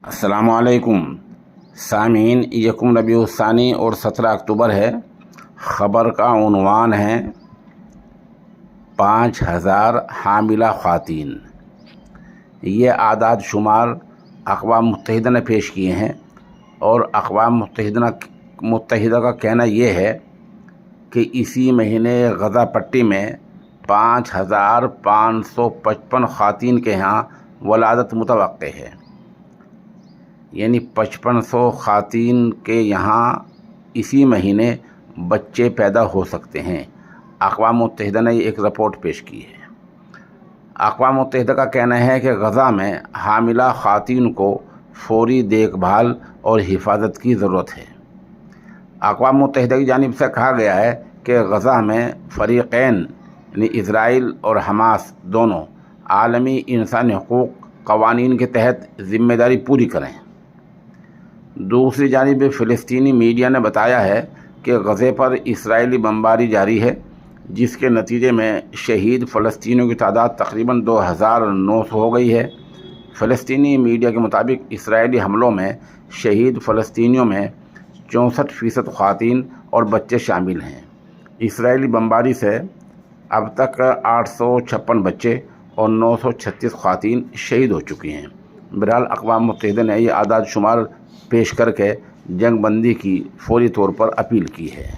السلام علیکم سامعین، یکم ربیع الثانی اور 17 اکتوبر ہے۔ خبر کا عنوان ہے 5000 حاملہ خواتین۔ یہ اعداد شمار اقوام متحدہ نے پیش کیے ہیں، اور اقوام متحدہ کا کہنا یہ ہے کہ اسی مہینے غزہ پٹی میں 5555 خواتین کے ہاں ولادت متوقع ہے، یعنی 5500 خواتین کے یہاں اسی مہینے بچے پیدا ہو سکتے ہیں۔ اقوام متحدہ نے ایک رپورٹ پیش کی ہے۔ اقوام متحدہ کا کہنا ہے کہ غزہ میں حاملہ خواتین کو فوری دیکھ بھال اور حفاظت کی ضرورت ہے۔ اقوام متحدہ کی جانب سے کہا گیا ہے کہ غزہ میں فریقین یعنی اسرائیل اور حماس دونوں عالمی انسانی حقوق قوانین کے تحت ذمہ داری پوری کریں۔ دوسری جانب فلسطینی میڈیا نے بتایا ہے کہ غزے پر اسرائیلی بمباری جاری ہے، جس کے نتیجے میں شہید فلسطینیوں کی تعداد تقریباً 2900 ہو گئی ہے۔ فلسطینی میڈیا کے مطابق اسرائیلی حملوں میں شہید فلسطینیوں میں 64% خواتین اور بچے شامل ہیں۔ اسرائیلی بمباری سے اب تک 856 بچے اور 936 خواتین شہید ہو چکی ہیں۔ بہرحال اقوام متحدہ نے یہ اعداد شمار پیش کر کے جنگ بندی کی فوری طور پر اپیل کی ہے۔